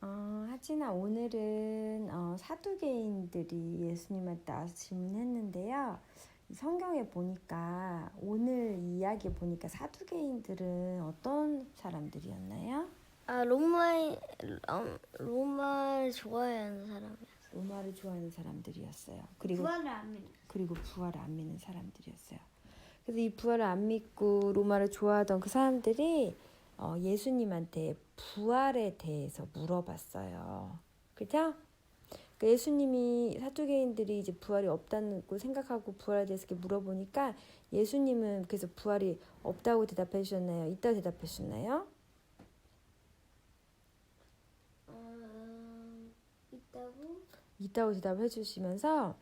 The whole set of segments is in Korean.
하진아, 오늘은 사두개인들이 예수님한테 나와서 질문했는데요. 이 성경에 보니까 오늘 이 이야기에 보니까 사두개인들은 어떤 사람들이었나요? 로마를 좋아하는 사람이야. 로마를 좋아하는 사람들이었어요. 그리고 부활을 안 믿는. 그리고 부활을 안 믿는 사람들이었어요. 그래서 이 부활을 안 믿고 로마를 좋아하던 그 사람들이 예수님한테 부활에 대해서 물어봤어요. 그죠? 그 예수님이 사두개인들이 이제 부활이 없다고 생각하고 부활에 대해서 이렇게 물어보니까 예수님은 그래서 부활이 없다고 대답해 주셨나요? 있다고 대답해 주셨나요? 있다고? 있다고 대답해 주시면서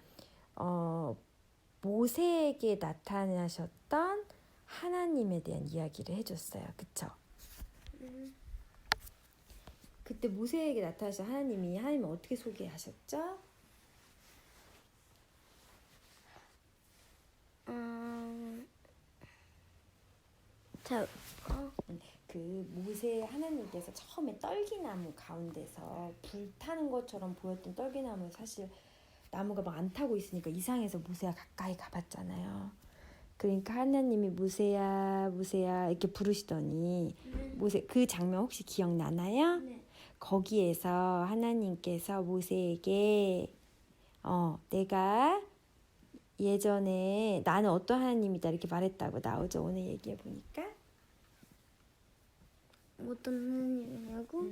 모세에게 나타나셨던 하나님에 대한 이야기를 해줬어요. 그쵸? 그때 모세에게 나타나신 하나님을 어떻게 소개하셨죠? 그 모세 하나님께서 처음에 떨기나무 가운데서 불타는 것처럼 보였던 떨기나무에 사실 나무가 막 안 타고 있으니까 이상해서 모세가 가까이 가봤잖아요. 그러니까 하나님이 모세야 모세야 이렇게 부르시더니 모세 그 장면 혹시 기억나나요? 네. 거기에서 하나님께서 모세에게 내가 예전에 나는 어떤 하나님이다 이렇게 말했다고 나오죠. 오늘 얘기해 보니까. 어떤 하나님이냐고?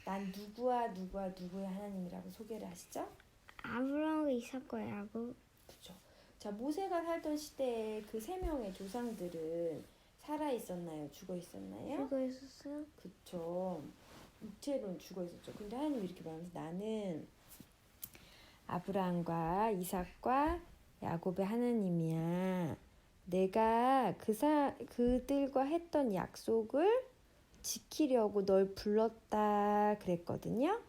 난 누구의 하나님이라고 소개를 하시죠? 아브라함과 이삭과 야곱. 그렇죠. 자, 모세가 살던 시대에 그 세 명의 조상들은 살아 있었나요? 죽어 있었나요? 죽어 있었어요? 그렇죠. 육체로는 죽어 있었죠. 근데 하나님이 이렇게 말하면서 나는 아브라함과 이삭과 야곱의 하나님이야. 내가 그들과 했던 약속을 지키려고 널 불렀다 그랬거든요.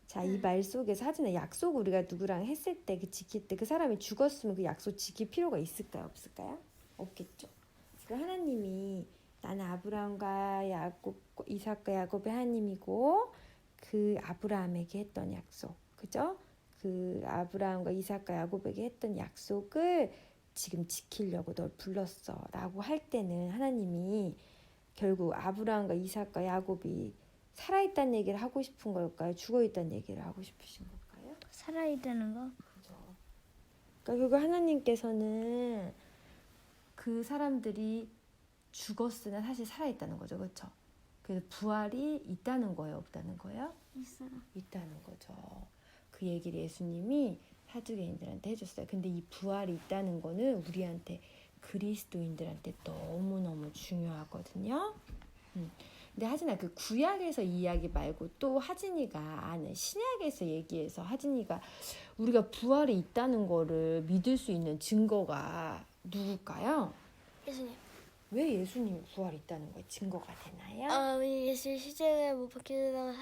자, 이 말 속에서 하진아 약속 우리가 누구랑 했을 때 그 지킬 때 그 사람이 죽었으면 그 약속 지킬 필요가 있을까요? 없을까요? 없겠죠. 그러니까 하나님이 나는 아브라함과 이삭과 야곱의 하나님이고 그 아브라함에게 했던 약속, 그죠? 그 아브라함과 이삭과 야곱에게 했던 약속을 지금 지키려고 널 불렀어라고 할 때는 하나님이 결국 아브라함과 이삭과 야곱이 살아있다는 얘기를 하고 싶은 걸까요? 죽어있다는 얘기를 하고 싶으신 걸까요? 살아있다는 거? 그죠. 그러니까 결국 하나님께서는 그 사람들이 죽었으나 사실 살아있다는 거죠. 그렇죠? 그래서 부활이 있다는 거예요? 없다는 거예요? 있어요. 있다는 거죠. 그 얘기를 예수님이 사두개인들한테 해줬어요. 근데 이 부활이 있다는 거는 우리한테 그리스도인들한테 너무너무 중요하거든요. 근데 하진아 그 구약에서 이야기 말고 또 하진이가 아는 신약에서 얘기해서 하진이가 우리가 부활이 있다는 거를 믿을 수 있는 증거가 누굴까요? 예수님. 왜 예수님이 부활이 있다는 거에 증거가 되나요? 예수 실제로 못 박히다가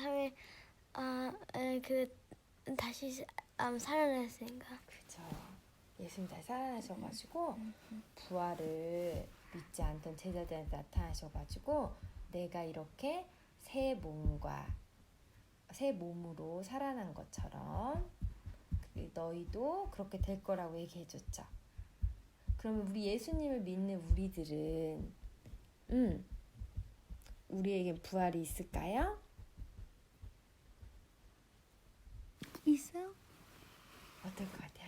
다시 살아났으니까. 그죠. 예수님 다시 살아나셔가지고 부활을 믿지 않던 제자들한테 나타나셔가지고 내가 이렇게 새 몸으로 살아난 것처럼 너희도 그렇게 될 거라고 얘기해줬죠. 그러면 우리 예수님을 믿는 우리들은 우리에게 부활이 있을까요? 있어요? 어떨 것 같아?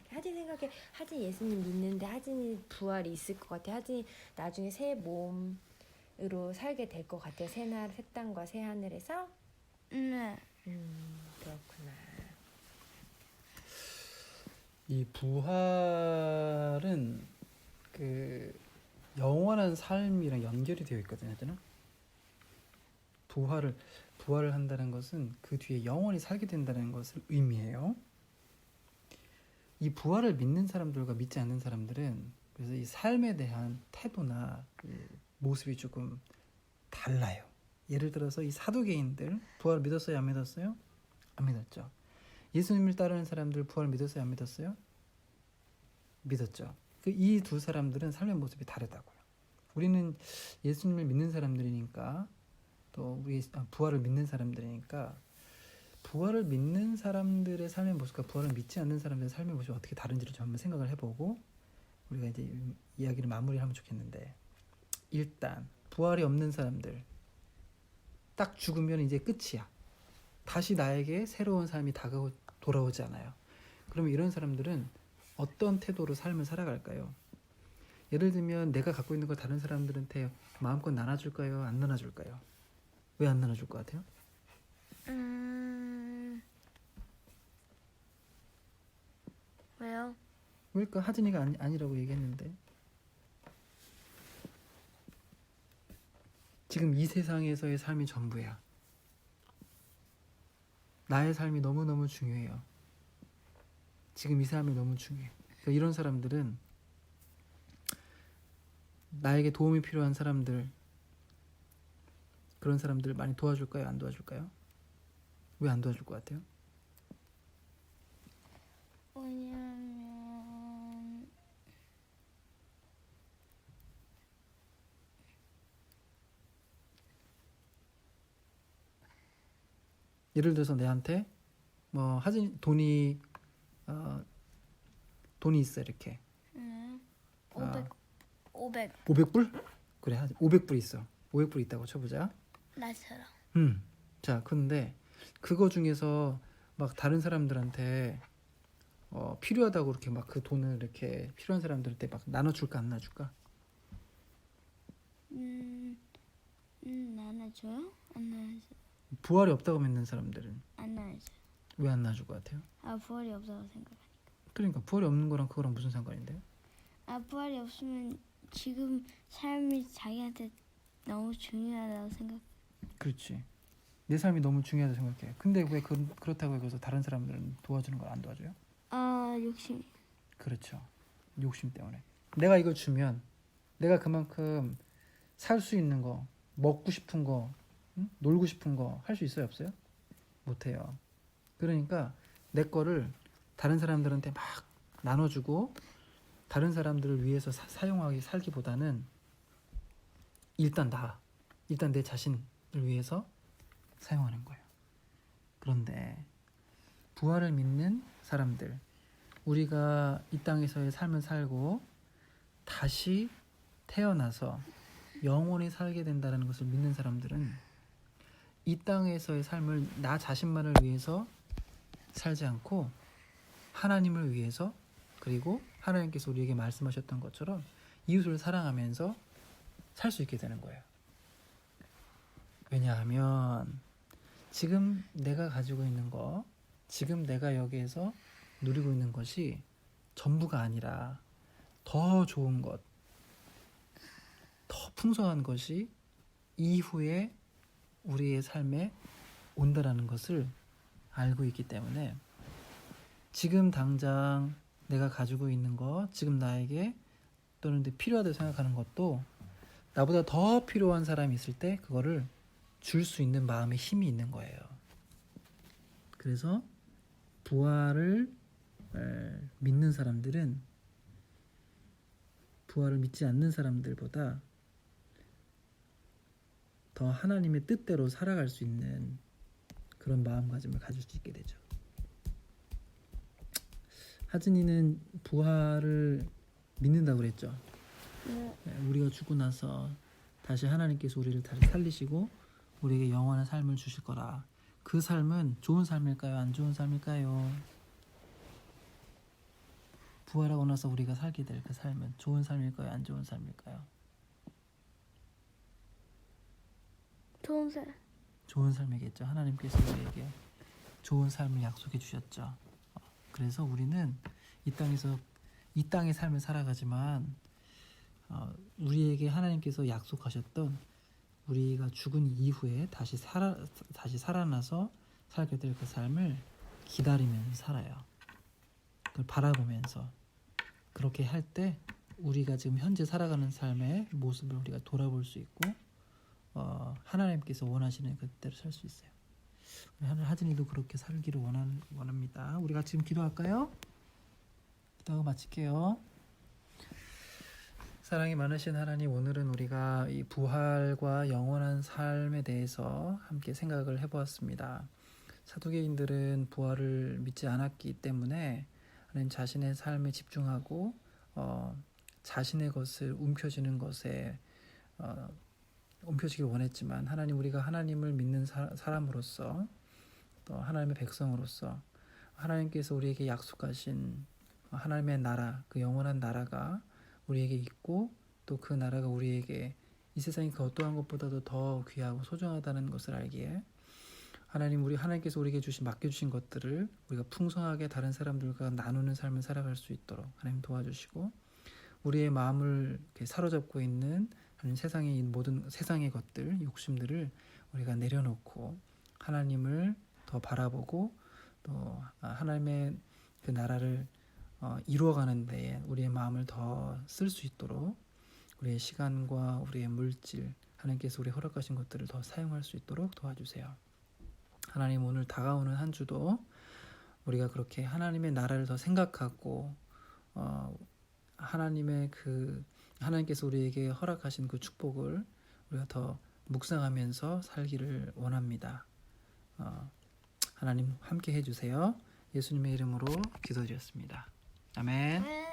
하진 생각해. 하진 예수님 믿는데 하진이 부활이 있을 것 같아. 하진이 나중에 새 몸으로 살게 될 것 같아요. 새 땅과 새 하늘에서. 네. 그렇구나. 이 부활은 그 영원한 삶이랑 연결이 되어 있거든요. 부활을 한다는 것은 그 뒤에 영원히 살게 된다는 것을 의미해요. 이 부활을 믿는 사람들과 믿지 않는 사람들은 그래서 이 삶에 대한 태도나 모습이 조금 달라요. 예를 들어서 이 사두개인들 부활을 믿었어요? 안 믿었어요? 안 믿었죠. 예수님을 따르는 사람들 부활을 믿었어요? 안 믿었어요? 믿었죠. 이 두 사람들은 삶의 모습이 다르다고요. 우리는 예수님을 믿는 사람들이니까 또 우리 부활을 믿는 사람들이니까 부활을 믿는 사람들의 삶의 모습과 부활을 믿지 않는 사람들의 삶의 모습이 어떻게 다른지를 좀 한번 생각을 해보고 우리가 이제 이야기를 마무리하면 좋겠는데, 일단 부활이 없는 사람들 딱 죽으면 이제 끝이야. 다시 나에게 새로운 삶이 돌아오지 않아요. 그러면 이런 사람들은 어떤 태도로 삶을 살아갈까요? 예를 들면 내가 갖고 있는 걸 다른 사람들한테 마음껏 나눠줄까요? 안 나눠줄까요? 왜 안 나눠줄 것 같아요? 왜요? 왜일까? 하진이가 아니라고 얘기했는데, 지금 이 세상에서의 삶이 전부야. 나의 삶이 너무너무 중요해요. 지금 이 삶이 너무 중요해. 그러니까 이런 사람들은 나에게 도움이 필요한 사람들, 그런 사람들 많이 도와줄까요? 안 도와줄까요? 왜 안 도와줄 것 같아요? 왜냐면 예를 들어서 내한테 뭐 하진 돈이 있어 이렇게. 500 500불? 그래, 500불 있어. 500불 있다고 쳐보자. 나처럼. 자, 근데 그거 중에서 막 다른 사람들한테 필요하다고 이렇게 막 그 돈을 이렇게 필요한 사람들한테 막 나눠줄까 안 나눠줄까? 나눠줘요? 안 나눠줘. 부활이 없다고 믿는 사람들은 안 나눠줘. 왜 안 나눠줄 것 같아요? 부활이 없다고 생각해. 그러니까 부활이 없는 거랑 그거랑 무슨 상관인데요? 부활이 없으면 지금 삶이 자기한테 너무 중요하다고 생각. 그렇지. 내 삶이 너무 중요하다고 생각해. 근데 왜 그렇다고 해서 다른 사람들은 도와주는 걸 안 도와줘요? 욕심. 그렇죠. 욕심 때문에. 내가 이걸 주면 내가 그만큼 살 수 있는 거, 먹고 싶은 거, 놀고 싶은 거 할 수 있어요, 없어요? 못해요. 그러니까 내 거를 다른 사람들한테 막 나눠주고 다른 사람들을 위해서 사용하기 살기보다는 일단 내 자신을 위해서 사용하는 거예요. 그런데 부활을 믿는 사람들, 우리가 이 땅에서의 삶을 살고 다시 태어나서 영원히 살게 된다는 것을 믿는 사람들은 이 땅에서의 삶을 나 자신만을 위해서 살지 않고 하나님을 위해서, 그리고 하나님께서 우리에게 말씀하셨던 것처럼 이웃을 사랑하면서 살 수 있게 되는 거예요. 왜냐하면 지금 내가 가지고 있는 거, 지금 내가 여기에서 누리고 있는 것이 전부가 아니라 더 좋은 것, 더 풍성한 것이 이후에 우리의 삶에 온다라는 것을 알고 있기 때문에 지금 당장 내가 가지고 있는 것, 지금 나에게 또는 필요하다고 생각하는 것도 나보다 더 필요한 사람이 있을 때 그거를 줄 수 있는 마음의 힘이 있는 거예요. 그래서 부활을 믿는 사람들은 부활을 믿지 않는 사람들보다 더 하나님의 뜻대로 살아갈 수 있는 그런 마음가짐을 가질 수 있게 되죠. 하진이는 부활을 믿는다고 그랬죠. 우리가 죽고 나서 다시 하나님께서 우리를 다시 살리시고 우리에게 영원한 삶을 주실 거라. 그 삶은 좋은 삶일까요? 안 좋은 삶일까요? 부활하고 나서 우리가 살게 될 그 삶은 좋은 삶일까요? 안 좋은 삶일까요? 좋은 삶. 좋은 삶이겠죠. 하나님께서 우리에게 좋은 삶을 약속해 주셨죠. 그래서 우리는 이 땅의 삶을 살아가지만 우리에게 하나님께서 약속하셨던 우리가 죽은 이후에 다시 살아나서 살게 될 그 삶을 기다리면서 살아요. 그걸 바라보면서 그렇게 할 때 우리가 지금 현재 살아가는 삶의 모습을 우리가 돌아볼 수 있고 하나님께서 원하시는 그대로 살 수 있어요. 하진이도 그렇게 살기를 원합니다. 우리가 지금 기도할까요? 기도하고 마칠게요. 사랑이 많으신 하나님, 오늘은 우리가 이 부활과 영원한 삶에 대해서 함께 생각을 해보았습니다. 사두개인들은 부활을 믿지 않았기 때문에 하나님 자신의 삶에 집중하고 자신의 것을 움켜쥐는 것에 움켜쥐길 원했지만, 하나님, 우리가 하나님을 믿는 사람으로서, 또 하나님의 백성으로서 하나님께서 우리에게 약속하신 하나님의 나라, 그 영원한 나라가 우리에게 있고, 또 그 나라가 우리에게 이 세상이 그 어떠한 것보다도 더 귀하고 소중하다는 것을 알기에 하나님께서 우리에게 맡겨주신 것들을 우리가 풍성하게 다른 사람들과 나누는 삶을 살아갈 수 있도록 하나님 도와주시고, 우리의 마음을 이렇게 사로잡고 있는 하나님 세상의 모든 세상의 것들, 욕심들을 우리가 내려놓고 하나님을 더 바라보고, 또 하나님의 그 나라를 이루어가는 데에 우리의 마음을 더 쓸 수 있도록, 우리의 시간과 우리의 물질, 하나님께서 우리 허락하신 것들을 더 사용할 수 있도록 도와주세요. 하나님, 오늘 다가오는 한 주도 우리가 그렇게 하나님의 나라를 더 생각하고 하나님께서 우리에게 허락하신 그 축복을 우리가 더 묵상하면서 살기를 원합니다. 하나님 함께 해주세요. 예수님의 이름으로 기도드렸습니다. 아멘.